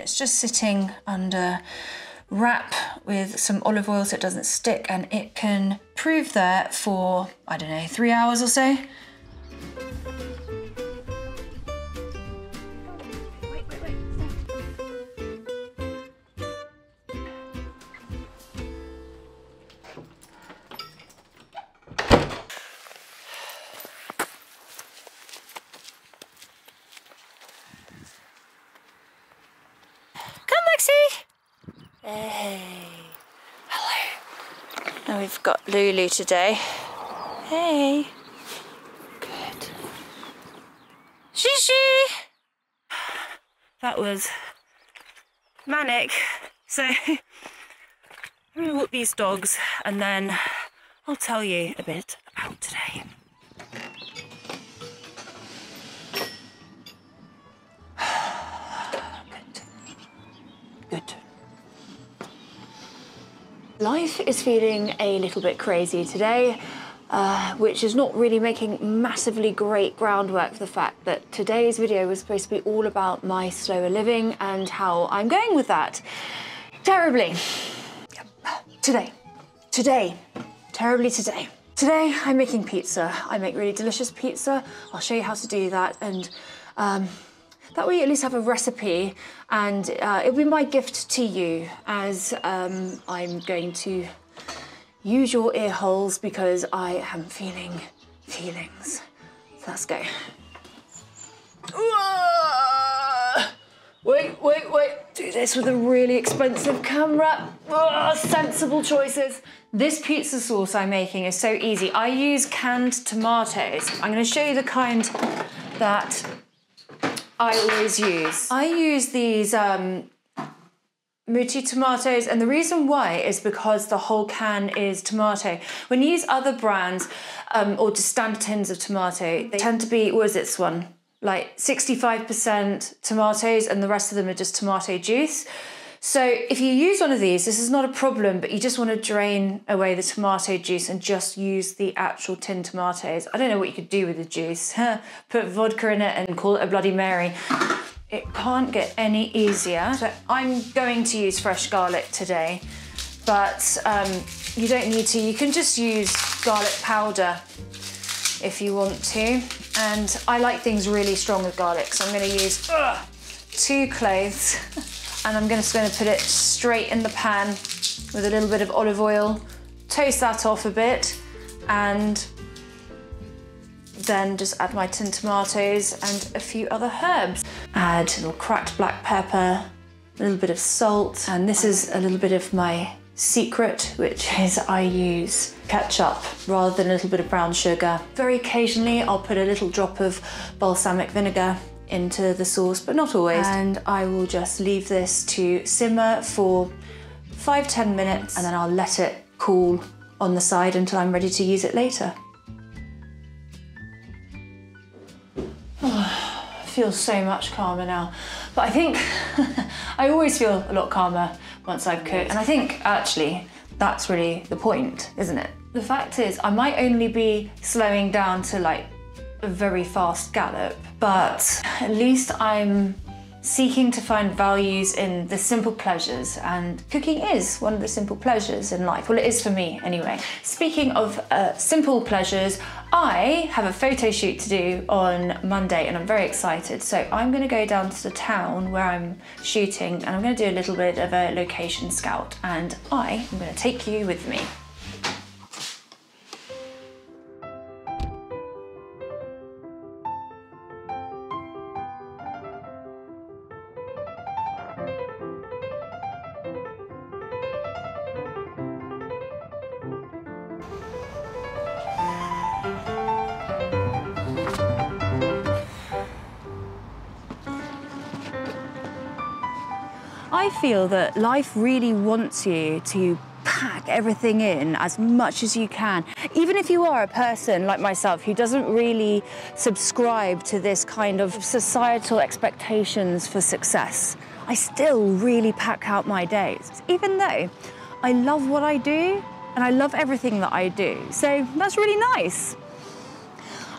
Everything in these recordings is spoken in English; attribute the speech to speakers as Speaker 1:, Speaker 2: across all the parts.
Speaker 1: it's just sitting under wrap with some olive oil so it doesn't stick, and it can prove there for, I don't know, 3 hours or so. Hey, hello. And we've got Lulu today. Hey. Good. Shishi. That was manic. So I'm gonna walk these dogs and then I'll tell you a bit about today. Good. Life is feeling a little bit crazy today, which is not really making massively great groundwork for the fact that today's video was supposed to be all about my slower living and how I'm going with that. Terribly. Today, terribly today. Today I'm making pizza. I make really delicious pizza. I'll show you how to do that, and that way you at least have a recipe, and it'll be my gift to you as I'm going to use your ear holes because I am feeling feelings. So let's go. Wait. Do this with a really expensive camera. Sensible choices. This pizza sauce I'm making is so easy. I use canned tomatoes. I'm going to show you the kind that I always use. I use these Muti tomatoes, and the reason why is because the whole can is tomato. When you use other brands or just standard tins of tomato, they tend to be, what is this one? Like 65% tomatoes and the rest of them are just tomato juice. So if you use one of these, this is not a problem, but you just want to drain away the tomato juice and just use the actual tin tomatoes. I don't know what you could do with the juice. Put vodka in it and call it a Bloody Mary. It can't get any easier. So I'm going to use fresh garlic today, but you don't need to. You can just use garlic powder if you want to. And I like things really strong with garlic, so I'm going to use 2 cloves. And I'm just going to put it straight in the pan with a little bit of olive oil, toast that off a bit, and then just add my tin tomatoes and a few other herbs. Add a little cracked black pepper, a little bit of salt, and this is a little bit of my secret, which is I use ketchup rather than a little bit of brown sugar. Very occasionally I'll put a little drop of balsamic vinegar into the sauce, but not always. And I will just leave this to simmer for 5–10 minutes, and then I'll let it cool on the side until I'm ready to use it later. I feel so much calmer now. But I think I always feel a lot calmer once I've cooked, and I think actually that's really the point, isn't it? The fact is, I might only be slowing down to like a very fast gallop, but at least I'm seeking to find values in the simple pleasures, and cooking is one of the simple pleasures in life. Well, it is for me anyway. Speaking of simple pleasures, I have a photo shoot to do on Monday and I'm very excited. So I'm going to go down to the town where I'm shooting and I'm going to do a little bit of a location scout, and I am going to take you with me. I feel that life really wants you to pack everything in as much as you can. Even if you are a person like myself who doesn't really subscribe to this kind of societal expectations for success, I still really pack out my days, even though I love what I do and I love everything that I do. So that's really nice.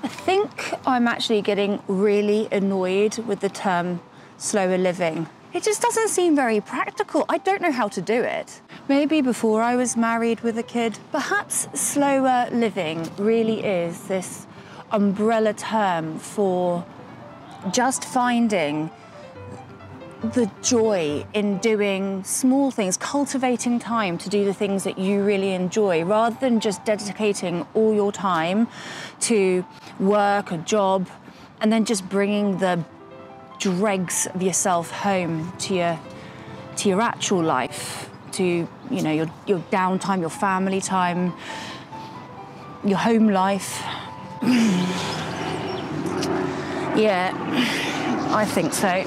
Speaker 1: I think I'm actually getting really annoyed with the term slower living. It just doesn't seem very practical. I don't know how to do it. Maybe before I was married with a kid. Perhaps slower living really is this umbrella term for just finding the joy in doing small things, cultivating time to do the things that you really enjoy, rather than just dedicating all your time to work, a job, and then just bringing the dregs of yourself home to your actual life, to your downtime, your family time, your home life. Yeah, I think so.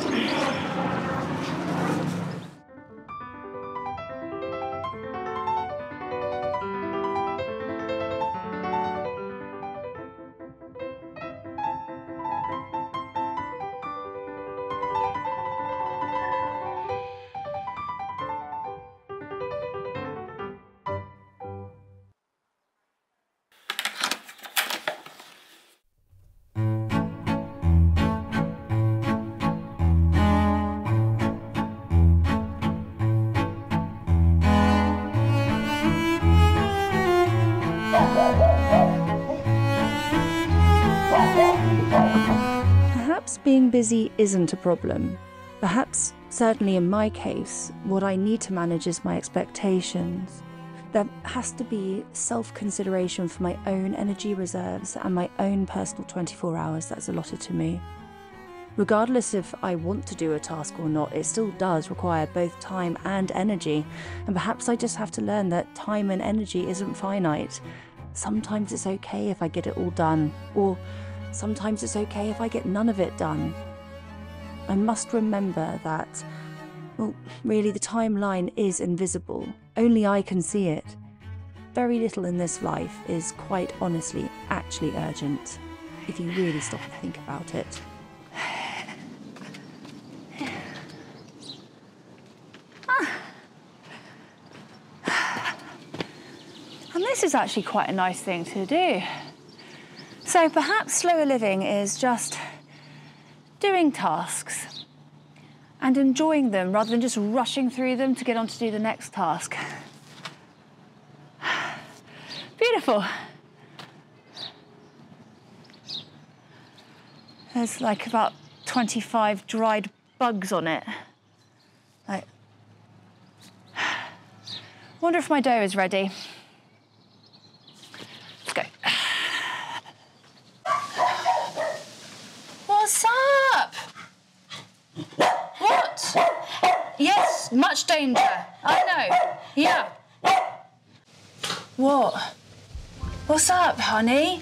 Speaker 1: Perhaps being busy isn't a problem. Perhaps, certainly in my case, what I need to manage is my expectations. There has to be self-consideration for my own energy reserves and my own personal 24 hours that's allotted to me. Regardless if I want to do a task or not, it still does require both time and energy, and perhaps I just have to learn that time and energy isn't finite. Sometimes it's okay if I get it all done, or sometimes it's okay if I get none of it done. I must remember that, well, really the timeline is invisible. Only I can see it. Very little in this life is quite honestly actually urgent, if you really stop and think about it. And this is actually quite a nice thing to do. So perhaps slower living is just doing tasks and enjoying them rather than just rushing through them to get on to do the next task. Beautiful. There's like about 25 dried bugs on it. Wonder if my dough is ready. Let's go. What's up? What? Yes, much danger. I know. Yeah. What? What's up, honey?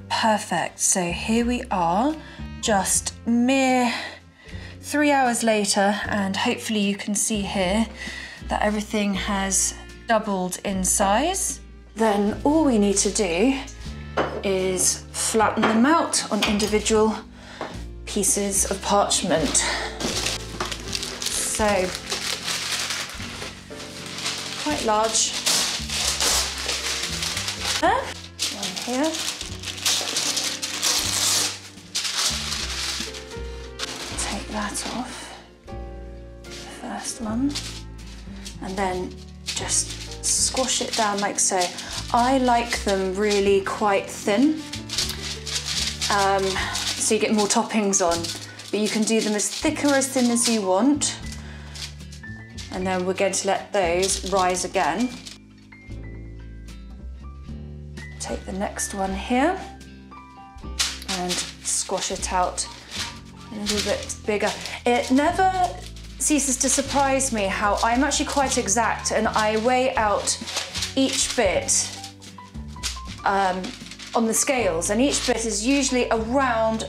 Speaker 1: Perfect. So here we are, just mere 3 hours later, and hopefully you can see here that everything has doubled in size. Then all we need to do is flatten them out on individual pieces of parchment. So, quite large. One here. Take that off, the first one, and then just squash it down like so. I like them really quite thin, so you get more toppings on, but you can do them as thick or as thin as you want. And then we're going to let those rise again. Take the next one here and squash it out a little bit bigger. It never ceases to surprise me how I'm actually quite exact, and I weigh out each bit on the scales, and each bit is usually around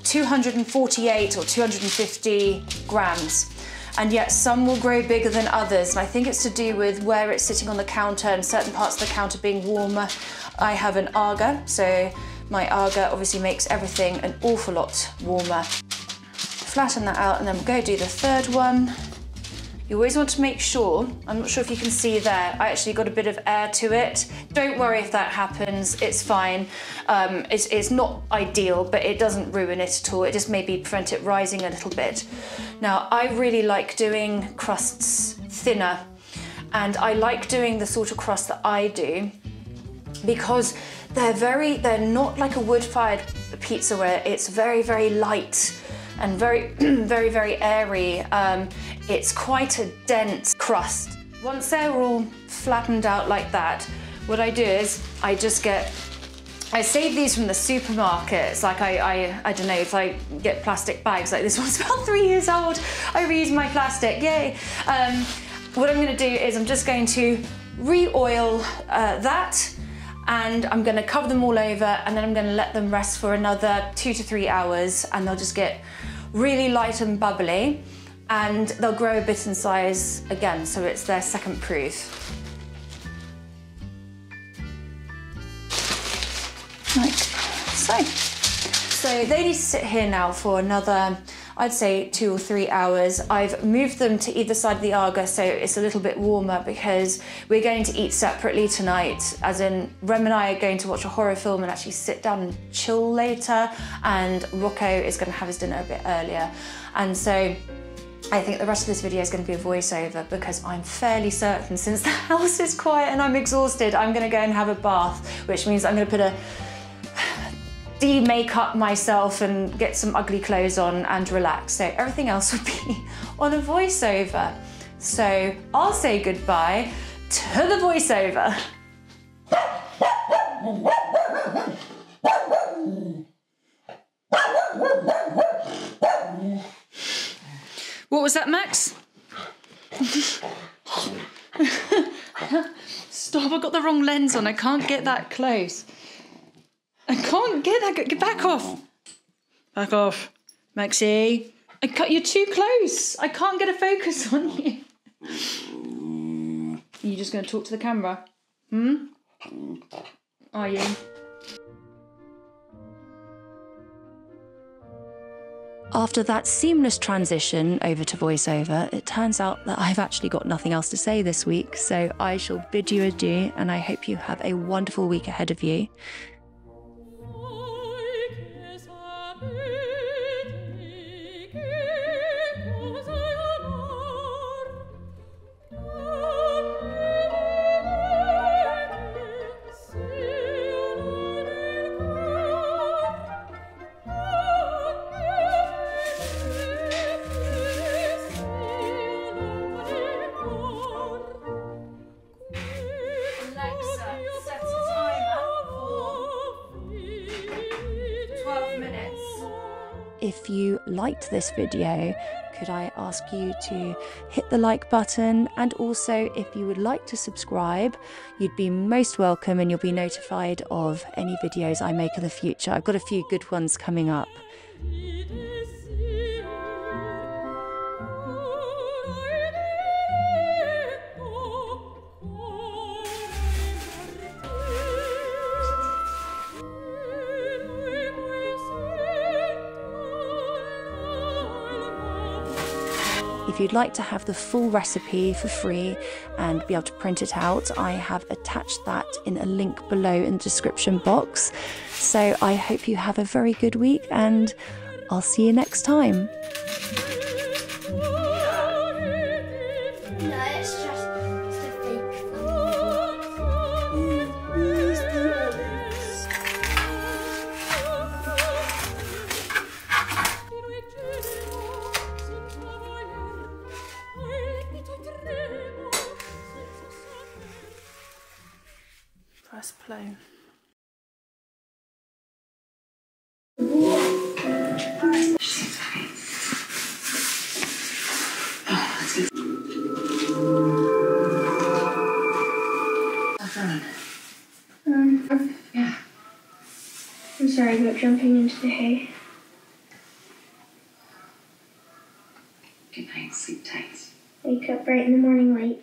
Speaker 1: 248 or 250 grams. And yet some will grow bigger than others, and I think it's to do with where it's sitting on the counter and certain parts of the counter being warmer. I have an Aga, so my Aga obviously makes everything an awful lot warmer. Flatten that out, and then we'll go do the third one. You always want to make sure, I'm not sure if you can see there, I actually got a bit of air to it. Don't worry if that happens, it's fine. It's not ideal, but it doesn't ruin it at all. It just maybe prevent it rising a little bit. Now, I really like doing crusts thinner, and I like doing the sort of crust that I do because they're not like a wood-fired pizza where it's very, very light and very, very, very airy. It's quite a dense crust. Once they're all flattened out like that, what I do is I save these from the supermarkets. Like I don't know, if I get plastic bags, like this one's about 3 years old, I reuse my plastic, yay. What I'm gonna do is I'm just going to re-oil that, and I'm gonna cover them all over, and then I'm gonna let them rest for another 2 to 3 hours, and they'll just get really light and bubbly, and they'll grow a bit in size again, so it's their second proof. Like so. So they need to sit here now for another, I'd say 2 or 3 hours. I've moved them to either side of the Aga so it's a little bit warmer because we're going to eat separately tonight, as in Rem and I are going to watch a horror film and actually sit down and chill later, and Rocco is going to have his dinner a bit earlier. And so I think the rest of this video is going to be a voiceover because I'm fairly certain, since the house is quiet and I'm exhausted, I'm going to go and have a bath, which means I'm going to de-make up myself and get some ugly clothes on and relax. So everything else would be on a voiceover. So I'll say goodbye to the voiceover. What was that, Max? Stop, I've got the wrong lens on. I can't get that close. I can't get that. Get back off. Back off. Maxie. You're too close. I can't get a focus on you. Are you just going to talk to the camera? Are you? After that seamless transition over to voiceover, it turns out that I've actually got nothing else to say this week, so I shall bid you adieu, and I hope you have a wonderful week ahead of you. If you liked this video, could I ask you to hit the like button, and also if you would like to subscribe, you'd be most welcome and you'll be notified of any videos I make in the future. I've got a few good ones coming up. If you'd like to have the full recipe for free and be able to print it out, I have attached that in a link below in the description box. So I hope you have a very good week, and I'll see you next time. Press play.
Speaker 2: Yeah. I'm sorry about jumping into the hay.
Speaker 3: Good night, sleep tight.
Speaker 2: Wake up bright in the morning light.